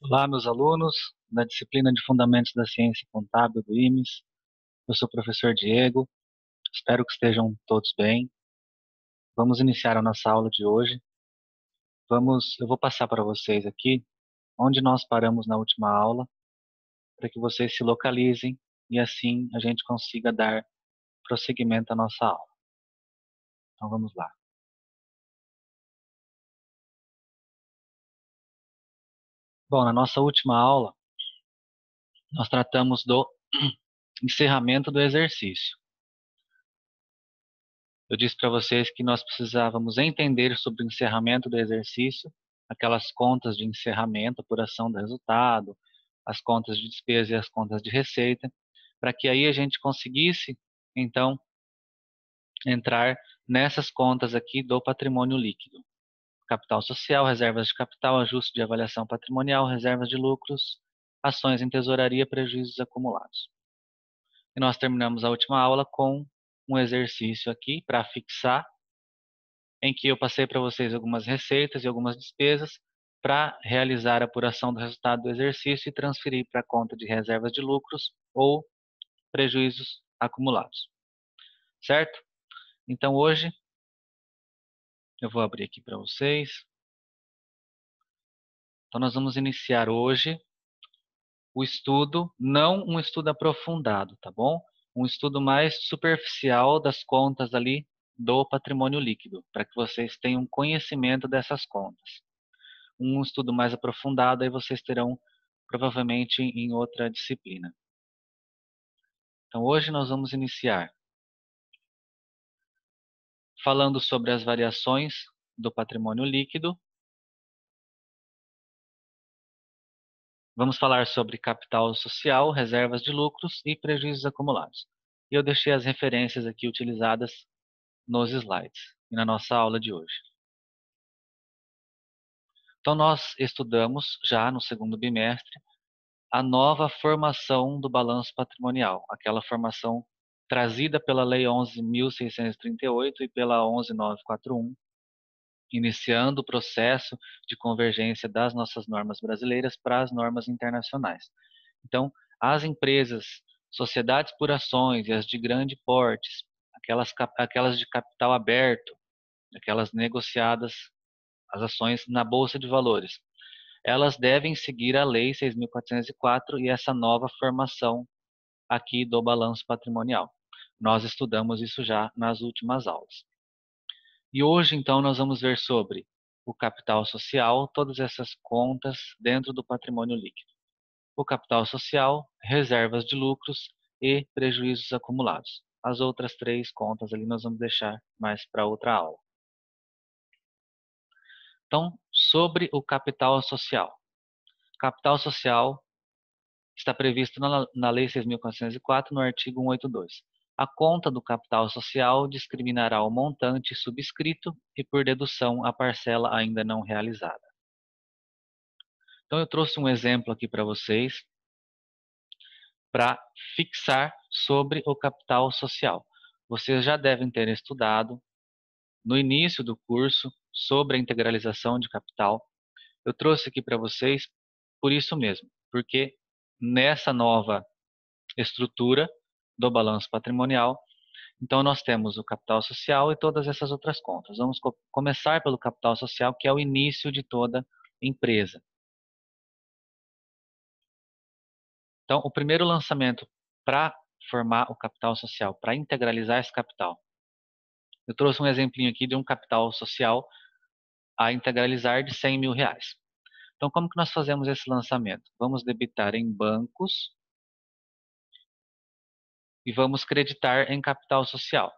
Olá, meus alunos da disciplina de Fundamentos da Ciência Contábil do IMES. Eu sou o professor Diego, espero que estejam todos bem. Vamos iniciar a nossa aula de hoje. Eu vou passar para vocês aqui onde nós paramos na última aula, para que vocês se localizem e assim a gente consiga dar prosseguimento à nossa aula. Então vamos lá. Bom, na nossa última aula, nós tratamos do encerramento do exercício. Eu disse para vocês que nós precisávamos entender sobre o encerramento do exercício, aquelas contas de encerramento, apuração do resultado, as contas de despesa e as contas de receita, para que aí a gente conseguisse, então, entrar nessas contas aqui do patrimônio líquido. Capital social, reservas de capital, ajuste de avaliação patrimonial, reservas de lucros, ações em tesouraria, prejuízos acumulados. E nós terminamos a última aula com um exercício aqui para fixar, em que eu passei para vocês algumas receitas e algumas despesas para realizar a apuração do resultado do exercício e transferir para a conta de reservas de lucros ou prejuízos acumulados. Certo? Então hoje eu vou abrir aqui para vocês. Então nós vamos iniciar hoje o estudo, não um estudo aprofundado, tá bom? Um estudo mais superficial das contas ali do patrimônio líquido, para que vocês tenham conhecimento dessas contas. Um estudo mais aprofundado aí vocês terão provavelmente em outra disciplina. Então hoje nós vamos iniciar falando sobre as variações do patrimônio líquido. Vamos falar sobre capital social, reservas de lucros e prejuízos acumulados. E eu deixei as referências aqui utilizadas nos slides e na nossa aula de hoje. Então nós estudamos já no segundo bimestre a nova formação do balanço patrimonial, aquela formação trazida pela Lei 11.638 e pela 11.941, iniciando o processo de convergência das nossas normas brasileiras para as normas internacionais. Então, as empresas, sociedades por ações e as de grande porte, aquelas de capital aberto, aquelas negociadas, as ações na Bolsa de Valores, elas devem seguir a Lei 6.404 e essa nova formação aqui do balanço patrimonial. Nós estudamos isso já nas últimas aulas. E hoje, então, nós vamos ver sobre o capital social, todas essas contas dentro do patrimônio líquido. O capital social, reservas de lucros e prejuízos acumulados. As outras três contas ali nós vamos deixar mais para outra aula. Então, sobre o capital social. Capital social está previsto na Lei 6.404, no artigo 182. A conta do capital social discriminará o montante subscrito e, por dedução, a parcela ainda não realizada. Então, eu trouxe um exemplo aqui para vocês para fixar sobre o capital social. Vocês já devem ter estudado no início do curso sobre a integralização de capital. Eu trouxe aqui para vocês por isso mesmo, porque nessa nova estrutura do balanço patrimonial, então nós temos o capital social e todas essas outras contas. Vamos começar pelo capital social, que é o início de toda empresa. Então, o primeiro lançamento para formar o capital social, para integralizar esse capital. Eu trouxe um exemplinho aqui de um capital social a integralizar de 100 mil reais. Então, como que nós fazemos esse lançamento? Vamos debitar em bancos e vamos creditar em capital social.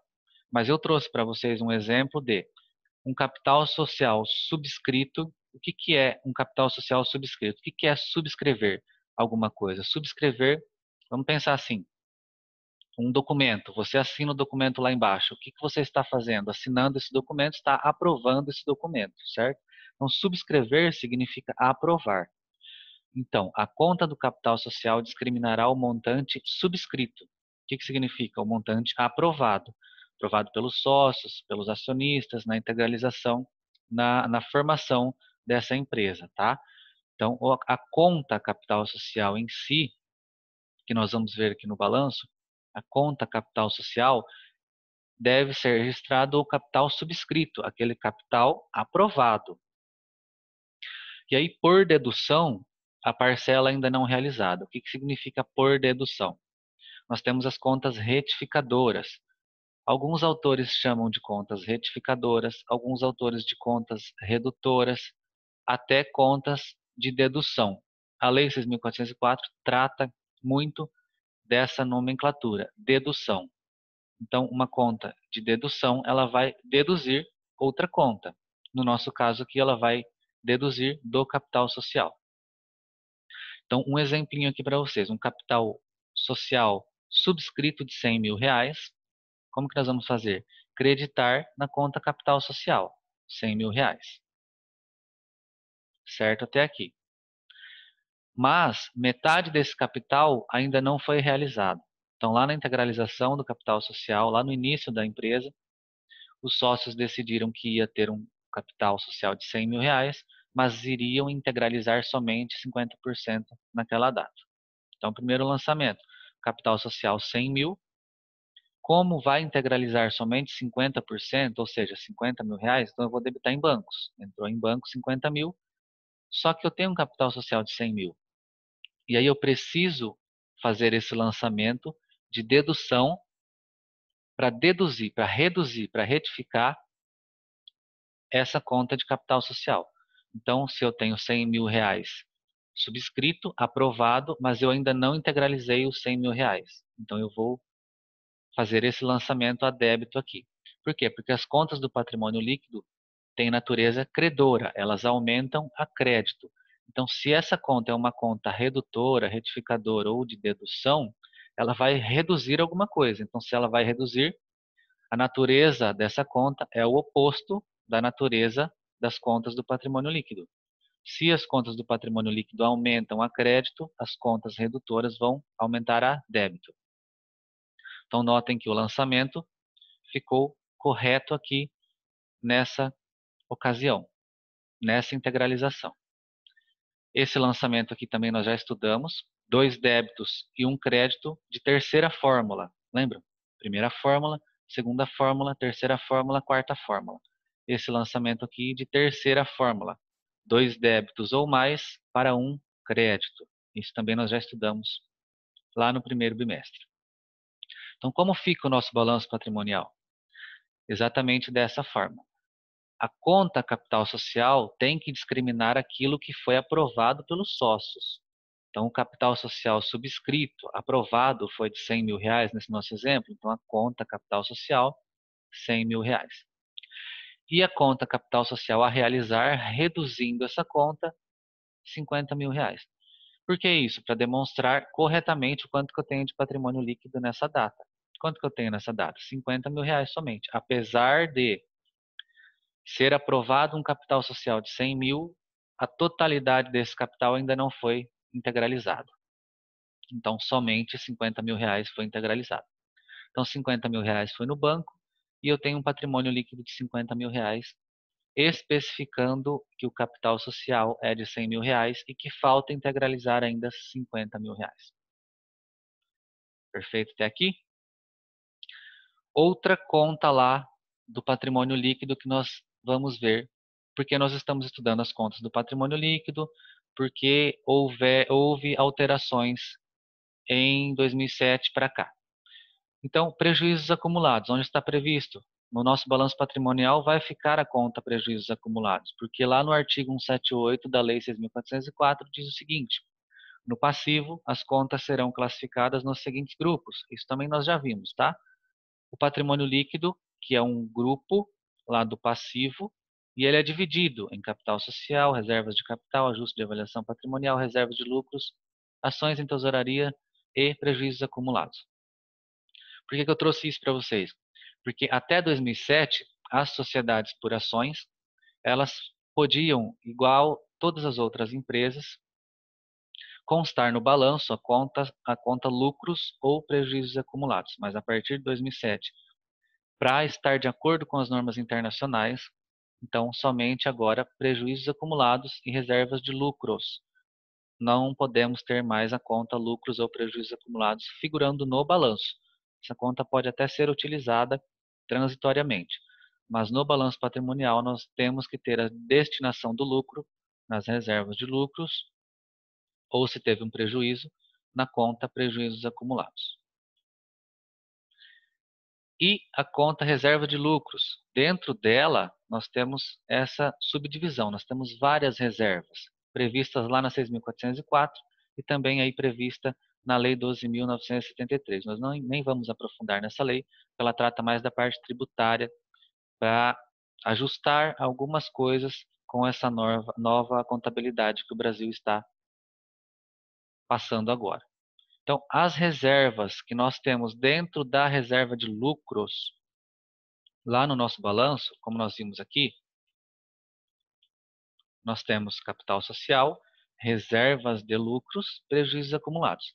Mas eu trouxe para vocês um exemplo de um capital social subscrito. O que que é um capital social subscrito? O que que é subscrever alguma coisa? Subscrever, vamos pensar assim, um documento. Você assina o documento lá embaixo. O que que você está fazendo? Assinando esse documento, está aprovando esse documento, certo? Então, subscrever significa aprovar. Então, a conta do capital social discriminará o montante subscrito. O que que significa? O montante aprovado. Aprovado pelos sócios, pelos acionistas, na integralização, na formação dessa empresa, tá? Então, a conta capital social em si, que nós vamos ver aqui no balanço, a conta capital social deve ser registrado o capital subscrito, aquele capital aprovado. E aí, por dedução, a parcela ainda não realizada. O que significa por dedução? Nós temos as contas retificadoras. Alguns autores chamam de contas retificadoras, alguns autores de contas redutoras, até contas de dedução. A Lei 6.404 trata muito dessa nomenclatura, dedução. Então, uma conta de dedução, ela vai deduzir outra conta. No nosso caso aqui, ela vai deduzir do capital social. Então, um exemplinho aqui para vocês, um capital social subscrito de 100 mil reais. Como que nós vamos fazer? Creditar na conta capital social, 100 mil reais. Certo até aqui. Mas metade desse capital ainda não foi realizado. Então, lá na integralização do capital social, lá no início da empresa, os sócios decidiram que ia ter um capital social de 100 mil reais, mas iriam integralizar somente 50% naquela data. Então, primeiro lançamento, capital social 100 mil. Como vai integralizar somente 50%, ou seja, 50 mil reais, então eu vou debitar em bancos. Entrou em banco 50 mil, só que eu tenho um capital social de 100 mil. E aí eu preciso fazer esse lançamento de dedução para deduzir, para reduzir, para retificar essa conta de capital social. Então, se eu tenho 100 mil reais subscrito, aprovado, mas eu ainda não integralizei os 100 mil reais. Então, eu vou fazer esse lançamento a débito aqui. Por quê? Porque as contas do patrimônio líquido têm natureza credora, elas aumentam a crédito. Então, se essa conta é uma conta redutora, retificadora ou de dedução, ela vai reduzir alguma coisa. Então, se ela vai reduzir, a natureza dessa conta é o oposto da natureza das contas do patrimônio líquido. Se as contas do patrimônio líquido aumentam a crédito, as contas redutoras vão aumentar a débito. Então, notem que o lançamento ficou correto aqui nessa ocasião, nessa integralização. Esse lançamento aqui também nós já estudamos, 2 débitos e 1 crédito de terceira fórmula. Lembra? Primeira fórmula, segunda fórmula, terceira fórmula, quarta fórmula. Esse lançamento aqui de terceira fórmula, 2 débitos ou mais para 1 crédito. Isso também nós já estudamos lá no primeiro bimestre. Então, como fica o nosso balanço patrimonial? Exatamente dessa forma. A conta capital social tem que discriminar aquilo que foi aprovado pelos sócios. Então, o capital social subscrito, aprovado, foi de 100 mil reais nesse nosso exemplo. Então, a conta capital social, 100 mil reais. E a conta capital social a realizar, reduzindo essa conta, 50 mil reais. Por que isso? Para demonstrar corretamente o quanto que eu tenho de patrimônio líquido nessa data. Quanto que eu tenho nessa data? 50 mil reais somente. Apesar de ser aprovado um capital social de 100 mil, a totalidade desse capital ainda não foi integralizado. Então, somente 50 mil reais foi integralizado. Então, 50 mil reais foi no banco e eu tenho um patrimônio líquido de 50 mil reais, especificando que o capital social é de 100 mil reais e que falta integralizar ainda 50 mil reais. Perfeito até aqui? Outra conta lá do patrimônio líquido que nós vamos ver, porque nós estamos estudando as contas do patrimônio líquido, porque houve alterações em 2007 para cá. Então, prejuízos acumulados, onde está previsto? No nosso balanço patrimonial vai ficar a conta prejuízos acumulados, porque lá no artigo 178 da Lei 6.404 diz o seguinte: no passivo, as contas serão classificadas nos seguintes grupos. Isso também nós já vimos, tá? O patrimônio líquido, que é um grupo lá do passivo, e ele é dividido em capital social, reservas de capital, ajuste de avaliação patrimonial, reservas de lucros, ações em tesouraria e prejuízos acumulados. Por que eu trouxe isso para vocês? Porque até 2007, as sociedades por ações, elas podiam, igual todas as outras empresas, constar no balanço a conta lucros ou prejuízos acumulados. Mas a partir de 2007, para estar de acordo com as normas internacionais, Então, somente agora prejuízos acumulados e reservas de lucros. Não podemos ter mais a conta lucros ou prejuízos acumulados figurando no balanço. Essa conta pode até ser utilizada transitoriamente, mas no balanço patrimonial nós temos que ter a destinação do lucro nas reservas de lucros ou, se teve um prejuízo, na conta prejuízos acumulados. E a conta reserva de lucros. Dentro dela, nós temos essa subdivisão. Nós temos várias reservas previstas lá na 6.404 e também aí prevista na Lei 12.973. Nós nem vamos aprofundar nessa lei, porque ela trata mais da parte tributária para ajustar algumas coisas com essa nova contabilidade que o Brasil está passando agora. Então, as reservas que nós temos dentro da reserva de lucros, lá no nosso balanço, como nós vimos aqui, nós temos capital social, reservas de lucros, prejuízos acumulados.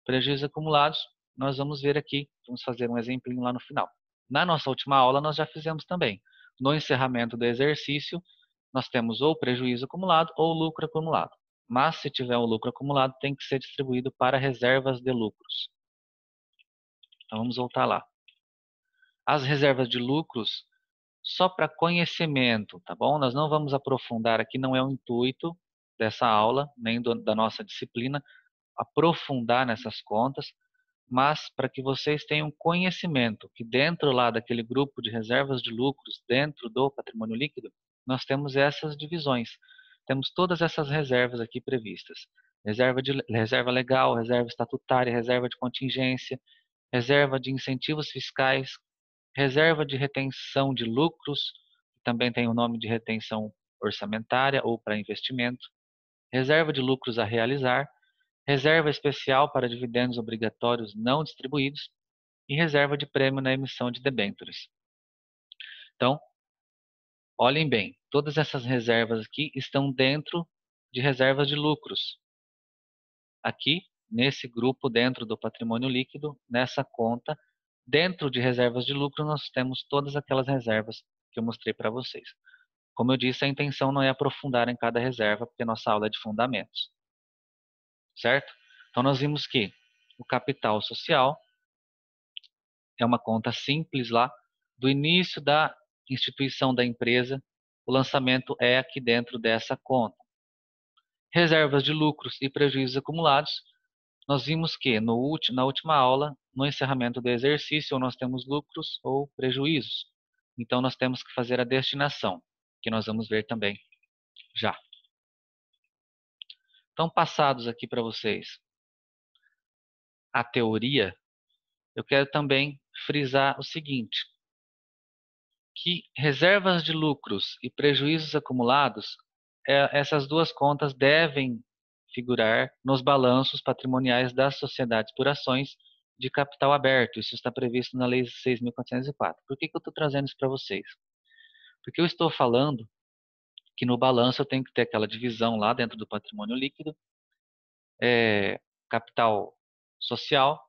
Prejuízos acumulados, nós vamos ver aqui, vamos fazer um exemplinho lá no final. Na nossa última aula, nós já fizemos também. No encerramento do exercício, nós temos ou prejuízo acumulado ou lucro acumulado. Mas, se tiver um lucro acumulado, tem que ser distribuído para reservas de lucros. Então, vamos voltar lá. As reservas de lucros, só para conhecimento, tá bom? Nós não vamos aprofundar aqui, não é o intuito dessa aula, nem da nossa disciplina, aprofundar nessas contas, mas para que vocês tenham conhecimento que dentro lá daquele grupo de reservas de lucros, dentro do patrimônio líquido, nós temos essas divisões. Temos todas essas reservas aqui previstas. Reserva legal, reserva estatutária, reserva de contingência, reserva de incentivos fiscais, reserva de retenção de lucros, que também tem o nome de retenção orçamentária ou para investimento, reserva de lucros a realizar, reserva especial para dividendos obrigatórios não distribuídos e reserva de prêmio na emissão de debêntures. Então, olhem bem, todas essas reservas aqui estão dentro de reservas de lucros. Aqui, nesse grupo, dentro do patrimônio líquido, nessa conta, dentro de reservas de lucro, nós temos todas aquelas reservas que eu mostrei para vocês. Como eu disse, a intenção não é aprofundar em cada reserva, porque nossa aula é de fundamentos. Certo? Então, nós vimos que o capital social é uma conta simples lá, do início da instituição da empresa, o lançamento é aqui dentro dessa conta. Reservas de lucros e prejuízos acumulados, nós vimos que na última aula, no encerramento do exercício, nós temos lucros ou prejuízos. Então, nós temos que fazer a destinação, que nós vamos ver também já. Então, passados aqui para vocês a teoria, eu quero também frisar o seguinte, que reservas de lucros e prejuízos acumulados, essas duas contas devem figurar nos balanços patrimoniais das sociedades por ações de capital aberto. Isso está previsto na Lei 6.404. Por que eu estou trazendo isso para vocês? Porque eu estou falando que no balanço eu tenho que ter aquela divisão lá dentro do patrimônio líquido, capital social,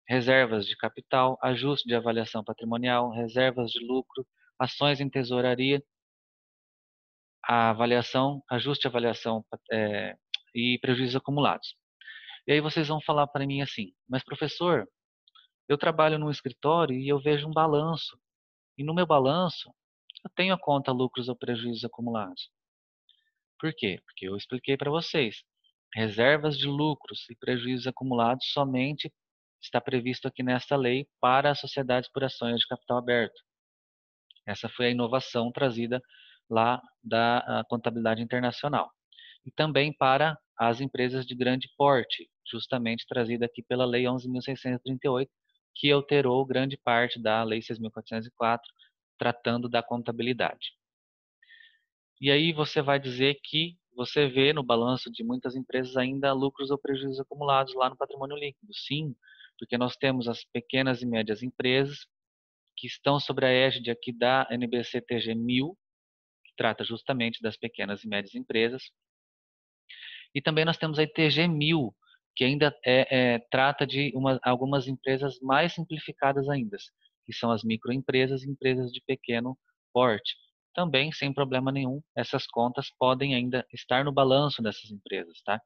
reservas de capital, ajuste de avaliação patrimonial, reservas de lucro, ações em tesouraria, a avaliação, ajuste de avaliação e prejuízos acumulados. E aí vocês vão falar para mim assim, mas professor, eu trabalho num escritório e eu vejo um balanço. E no meu balanço, eu tenho a conta lucros ou prejuízos acumulados. Por quê? Porque eu expliquei para vocês. Reservas de lucros e prejuízos acumulados somente está previsto aqui nesta lei para as sociedades por ações de capital aberto. Essa foi a inovação trazida lá da contabilidade internacional. E também para as empresas de grande porte, justamente trazida aqui pela Lei 11.638, que alterou grande parte da Lei 6.404, tratando da contabilidade. E aí você vai dizer que você vê no balanço de muitas empresas ainda lucros ou prejuízos acumulados lá no patrimônio líquido. Sim, porque nós temos as pequenas e médias empresas que estão sobre a égide aqui da NBC-TG 1000, que trata justamente das pequenas e médias empresas. E também nós temos a ITG 1000, que ainda trata de algumas empresas mais simplificadas ainda, que são as microempresas e empresas de pequeno porte. também, sem problema nenhum, essas contas podem ainda estar no balanço dessas empresas, tá?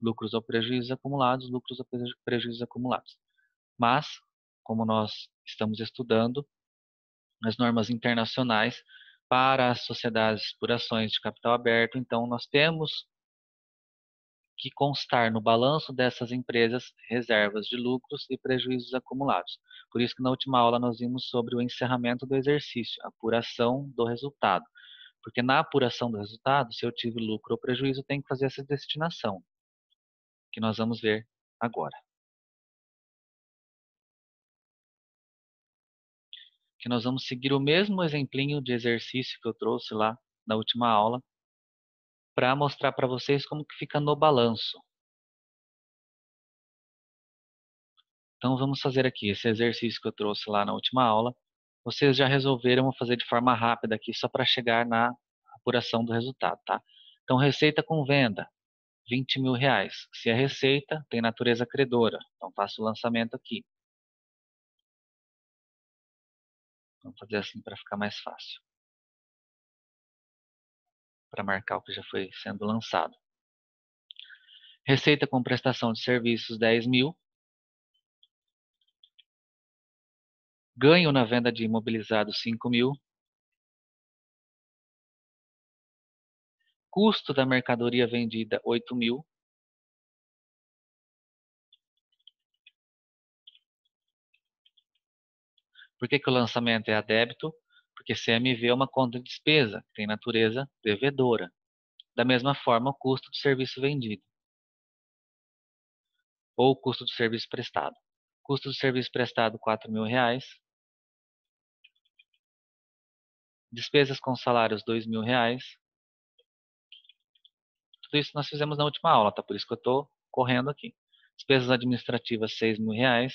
Lucros ou prejuízos acumulados, lucros ou prejuízos acumulados. Mas, como nós estamos estudando as normas internacionais para as sociedades por ações de capital aberto, então nós temos que constar no balanço dessas empresas reservas de lucros e prejuízos acumulados. Por isso que na última aula nós vimos sobre o encerramento do exercício, a apuração do resultado. Porque na apuração do resultado, se eu tive lucro ou prejuízo, eu tenho que fazer essa destinação, que nós vamos ver agora. Que nós vamos seguir o mesmo exemplinho de exercício que eu trouxe lá na última aula, para mostrar para vocês como que fica no balanço. Então vamos fazer aqui esse exercício que eu trouxe lá na última aula. Vocês já resolveram, vou fazer de forma rápida aqui, só para chegar na apuração do resultado, tá? Então, receita com venda, R$ 20.000. Se a receita tem natureza credora, então faço o lançamento aqui. Vamos fazer assim para ficar mais fácil. Para marcar o que já foi sendo lançado. Receita com prestação de serviços, 10.000. Ganho na venda de imobilizados, 5.000. Custo da mercadoria vendida, 8.000. Por que que o lançamento é a débito? Porque CMV é uma conta de despesa, que tem natureza devedora. Da mesma forma, o custo do serviço vendido. Ou o custo do serviço prestado. Custo do serviço prestado, R$ 4.000. Despesas com salários, R$ 2.000. Tudo isso nós fizemos na última aula, tá? Por isso que eu estou correndo aqui. Despesas administrativas, R$ 6.000.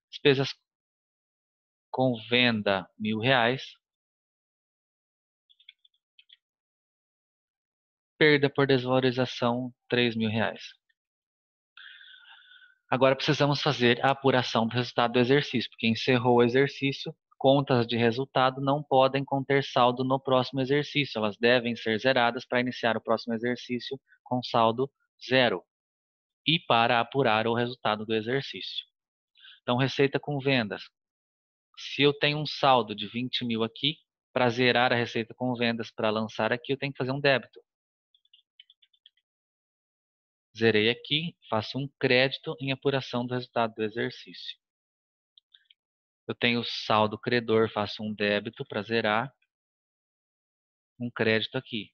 Despesas com venda, R$ 1.000. Perda por desvalorização, R$ 3.000. Agora precisamos fazer a apuração do resultado do exercício, porque encerrou o exercício, contas de resultado não podem conter saldo no próximo exercício, elas devem ser zeradas para iniciar o próximo exercício com saldo zero e para apurar o resultado do exercício. Então, receita com vendas. Se eu tenho um saldo de 20.000 aqui, para zerar a receita com vendas, para lançar aqui, eu tenho que fazer um débito. Zerei aqui, faço um crédito em apuração do resultado do exercício. Eu tenho saldo credor, faço um débito para zerar, um crédito aqui.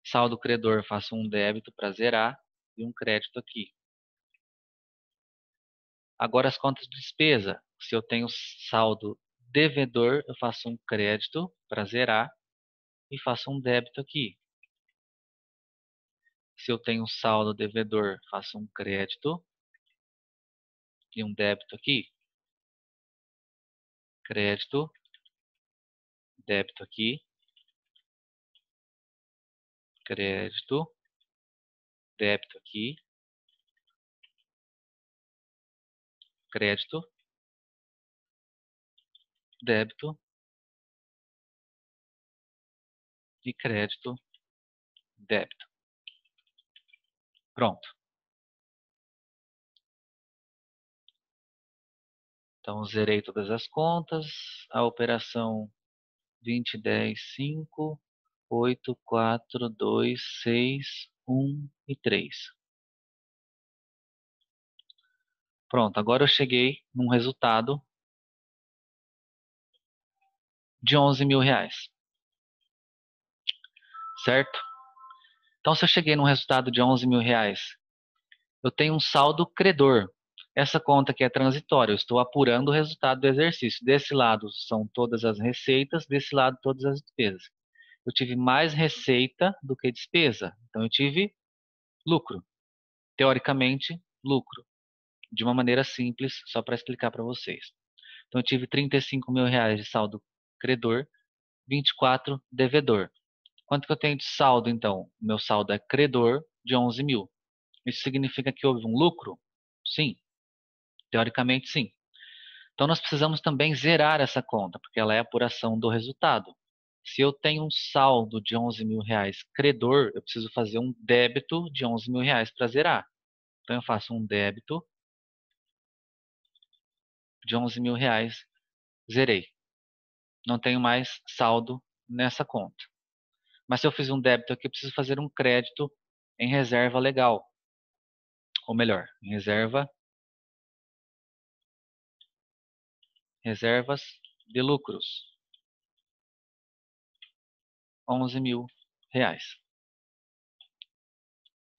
Saldo credor, faço um débito para zerar e um crédito aqui. Agora as contas de despesa. Se eu tenho saldo devedor, eu faço um crédito para zerar e faço um débito aqui. Se eu tenho saldo devedor, faço um crédito e um débito aqui. Crédito, débito aqui, crédito, débito aqui, crédito, débito e crédito, débito. Pronto. Então, zerei todas as contas. A operação 20, 10, 5, 8, 4, 2, 6, 1 e 3. Pronto, agora eu cheguei num resultado de R$ 11.000, certo? Então, se eu cheguei num resultado de R$ 11.000, eu tenho um saldo credor. Essa conta aqui é transitória, eu estou apurando o resultado do exercício. Desse lado são todas as receitas, desse lado todas as despesas. Eu tive mais receita do que despesa, então eu tive lucro. Teoricamente, lucro. De uma maneira simples, só para explicar para vocês. Então eu tive R$ 35.000 de saldo credor, 24 devedor. Quanto que eu tenho de saldo, então? Meu saldo é credor de 11.000. Isso significa que houve um lucro? Sim. Teoricamente, sim. Então, nós precisamos também zerar essa conta, porque ela é apuração do resultado. Se eu tenho um saldo de R$ 11.000 credor, eu preciso fazer um débito de R$ 11.000 para zerar. Então, eu faço um débito de R$ 11.000, zerei. Não tenho mais saldo nessa conta. Mas se eu fiz um débito aqui, eu preciso fazer um crédito em reserva legal. Ou melhor, em reservas de lucros. R$ 11.000.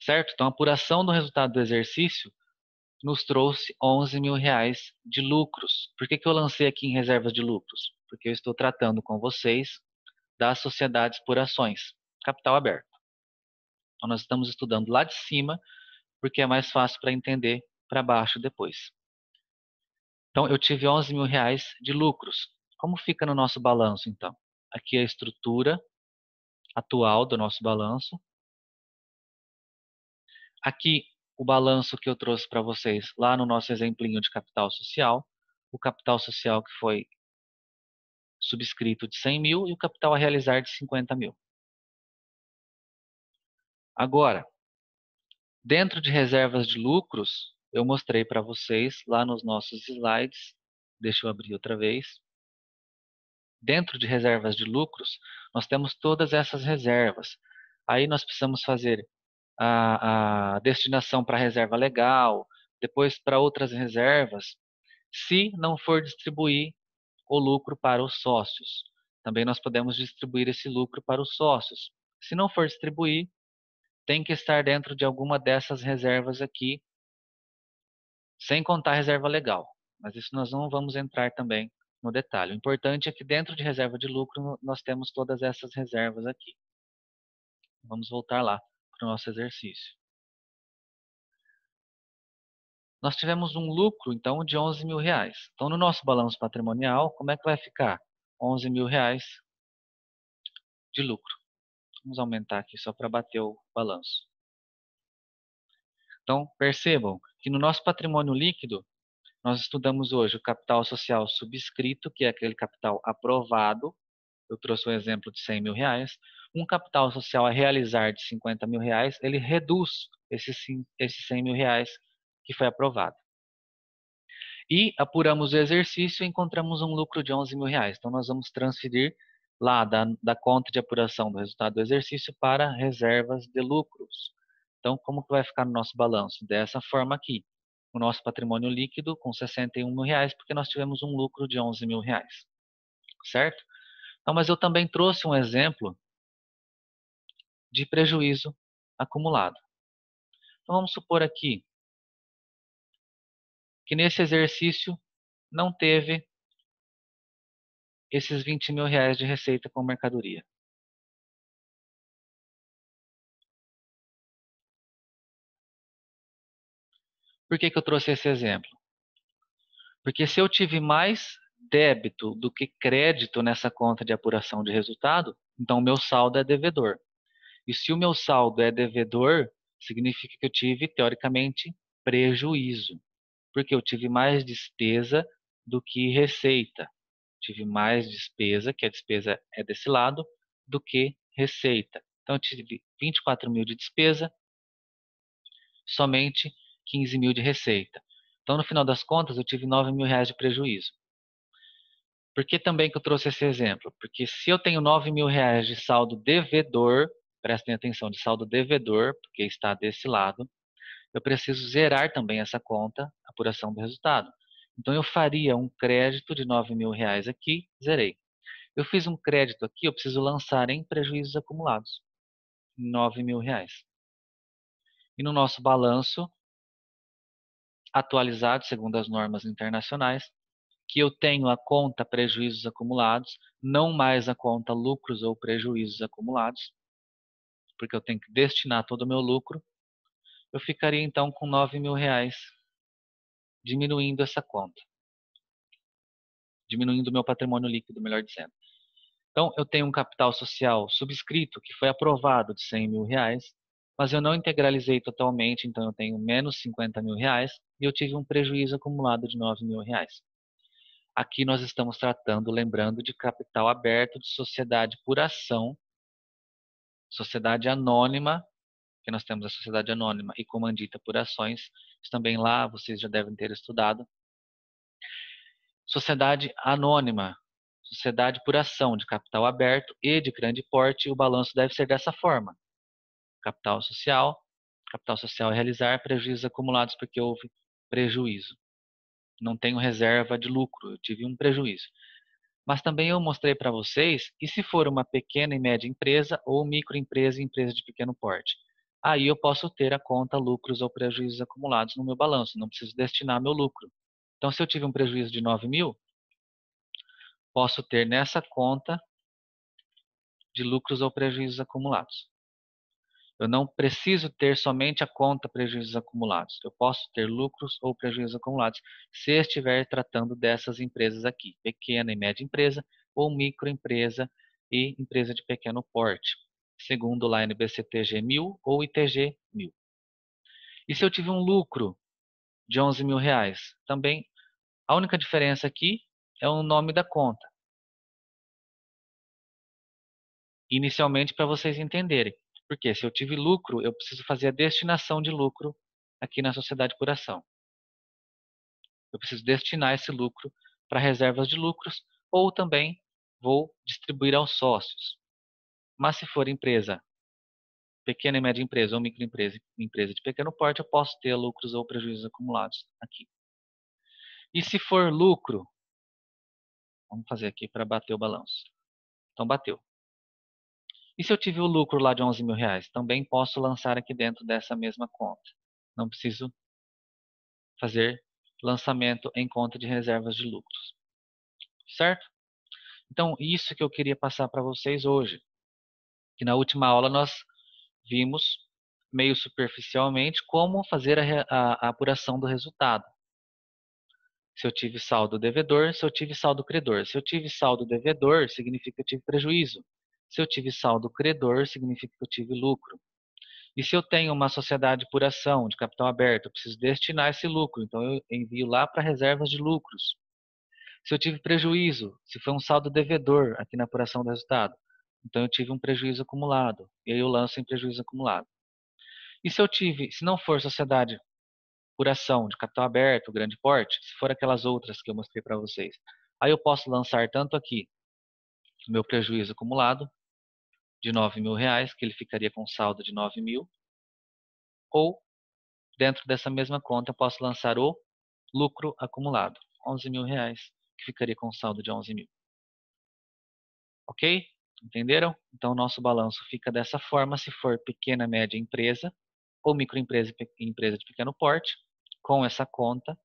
Certo? Então, a apuração do resultado do exercício nos trouxe R$ 11.000 de lucros. Por que que eu lancei aqui em reservas de lucros? Porque eu estou tratando com vocês das sociedades por ações, capital aberto. Então, nós estamos estudando lá de cima, porque é mais fácil para entender para baixo depois. Então, eu tive R$ 11.000 de lucros. Como fica no nosso balanço, então? Aqui é a estrutura atual do nosso balanço. Aqui, o balanço que eu trouxe para vocês lá no nosso exemplinho de capital social. O capital social que foi subscrito de 100 mil e o capital a realizar de 50 mil. Agora, dentro de reservas de lucros, eu mostrei para vocês lá nos nossos slides. Deixa eu abrir outra vez. Dentro de reservas de lucros, nós temos todas essas reservas. Aí nós precisamos fazer a destinação para reserva legal, depois para outras reservas, se não for distribuir o lucro para os sócios. Também nós podemos distribuir esse lucro para os sócios. Se não for distribuir, tem que estar dentro de alguma dessas reservas aqui, sem contar a reserva legal. Mas isso nós não vamos entrar também no detalhe. O importante é que dentro de reserva de lucro nós temos todas essas reservas aqui. Vamos voltar lá para o nosso exercício. Nós tivemos um lucro, então, de R$ 11.000. Então, no nosso balanço patrimonial, como é que vai ficar? R$ 11.000 de lucro. Vamos aumentar aqui só para bater o balanço. Então, percebam que no nosso patrimônio líquido, nós estudamos hoje o capital social subscrito, que é aquele capital aprovado. Eu trouxe o exemplo de R$ 100.000. Um capital social a realizar de R$ 50.000, ele reduz esses R$ 100.000 que foi aprovado. E apuramos o exercício e encontramos um lucro de R$ 11.000. Então, nós vamos transferir lá da conta de apuração do resultado do exercício para reservas de lucros. Então, como que vai ficar no nosso balanço? Dessa forma aqui. O nosso patrimônio líquido com R$ 61.000, porque nós tivemos um lucro de R$ 11.000. Certo? Então, mas eu também trouxe um exemplo de prejuízo acumulado. Então, vamos supor aqui que nesse exercício não teve esses R$ 20.000 de receita com mercadoria. Por que que eu trouxe esse exemplo? Porque se eu tive mais débito do que crédito nessa conta de apuração de resultado, então o meu saldo é devedor. E se o meu saldo é devedor, significa que eu tive, teoricamente, prejuízo. Porque eu tive mais despesa do que receita. Tive mais despesa, que a despesa é desse lado, do que receita. Então eu tive 24 mil de despesa, somente 15 mil de receita. Então, no final das contas, eu tive R$ 9.000 de prejuízo. Por que também que eu trouxe esse exemplo? Porque se eu tenho R$ 9.000 de saldo devedor, prestem atenção, de saldo devedor, porque está desse lado, eu preciso zerar também essa conta, apuração do resultado. Então, eu faria um crédito de R$ 9.000 aqui, zerei. Eu fiz um crédito aqui, eu preciso lançar em prejuízos acumulados, R$ 9.000. E no nosso balanço, atualizado segundo as normas internacionais, que eu tenho a conta prejuízos acumulados, não mais a conta lucros ou prejuízos acumulados, porque eu tenho que destinar todo o meu lucro, eu ficaria então com R$ 9.000, diminuindo essa conta, diminuindo o meu patrimônio líquido, melhor dizendo. Então, eu tenho um capital social subscrito que foi aprovado de R$ 100.000, mas eu não integralizei totalmente, então eu tenho menos R$ 50.000 e eu tive um prejuízo acumulado de R$ 9.000. Aqui nós estamos tratando, lembrando, de capital aberto de sociedade por ação, sociedade anônima, que nós temos a sociedade anônima e comandita por ações. Isso também lá vocês já devem ter estudado. Sociedade anônima, sociedade por ação de capital aberto e de grande porte, o balanço deve ser dessa forma. Capital social é realizar prejuízos acumulados porque houve prejuízo. Não tenho reserva de lucro, eu tive um prejuízo. Mas também eu mostrei para vocês que se for uma pequena e média empresa ou microempresa e empresa de pequeno porte, aí eu posso ter a conta lucros ou prejuízos acumulados no meu balanço, não preciso destinar meu lucro. Então, se eu tive um prejuízo de 9.000, posso ter nessa conta de lucros ou prejuízos acumulados. Eu não preciso ter somente a conta prejuízos acumulados. Eu posso ter lucros ou prejuízos acumulados se estiver tratando dessas empresas aqui, pequena e média empresa ou microempresa e empresa de pequeno porte, segundo lá NBCTG 1000 ou ITG 1000. E se eu tive um lucro de 11 mil reais? Também a única diferença aqui é o nome da conta. Inicialmente para vocês entenderem. Porque se eu tive lucro, eu preciso fazer a destinação de lucro aqui na sociedade por ação. Eu preciso destinar esse lucro para reservas de lucros ou também vou distribuir aos sócios. Mas se for empresa, pequena e média empresa ou microempresa, empresa de pequeno porte, eu posso ter lucros ou prejuízos acumulados aqui. E se for lucro, vamos fazer aqui para bater o balanço. Então bateu. E se eu tive o lucro lá de 11 mil reais? Também posso lançar aqui dentro dessa mesma conta. Não preciso fazer lançamento em conta de reservas de lucros. Certo? Então, isso que eu queria passar para vocês hoje. Que na última aula nós vimos, meio superficialmente, como fazer a apuração do resultado. Se eu tive saldo devedor, se eu tive saldo credor. Se eu tive saldo devedor, significa que eu tive prejuízo. Se eu tive saldo credor, significa que eu tive lucro. E se eu tenho uma sociedade por ação de capital aberto, eu preciso destinar esse lucro, então eu envio lá para reservas de lucros. Se eu tive prejuízo, se foi um saldo devedor aqui na apuração do resultado, então eu tive um prejuízo acumulado, e aí eu lanço em prejuízo acumulado. E se não for sociedade por ação de capital aberto, grande porte, se for aquelas outras que eu mostrei para vocês, aí eu posso lançar tanto aqui o meu prejuízo acumulado de 9 mil reais, que ele ficaria com saldo de 9 mil, ou dentro dessa mesma conta eu posso lançar o lucro acumulado, 11 mil reais, que ficaria com saldo de 11 mil. Ok? Entenderam? Então, o nosso balanço fica dessa forma se for pequena, média empresa, ou microempresa e empresa de pequeno porte, com essa conta,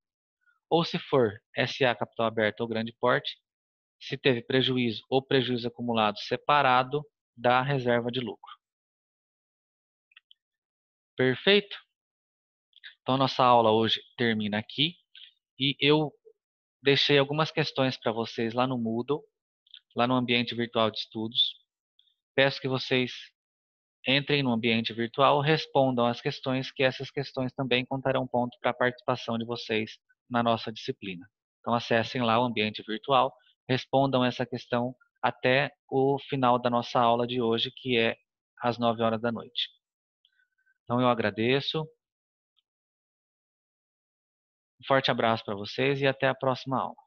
ou se for SA, capital aberto ou grande porte, se teve prejuízo ou prejuízo acumulado separado da reserva de lucro. Perfeito? Então, nossa aula hoje termina aqui e eu deixei algumas questões para vocês lá no Moodle, lá no ambiente virtual de estudos. Peço que vocês entrem no ambiente virtual, respondam as questões, que essas questões também contarão ponto para a participação de vocês na nossa disciplina. Então acessem lá o ambiente virtual, respondam essa questão até o final da nossa aula de hoje, que é às 9 horas da noite. Então eu agradeço, um forte abraço para vocês e até a próxima aula.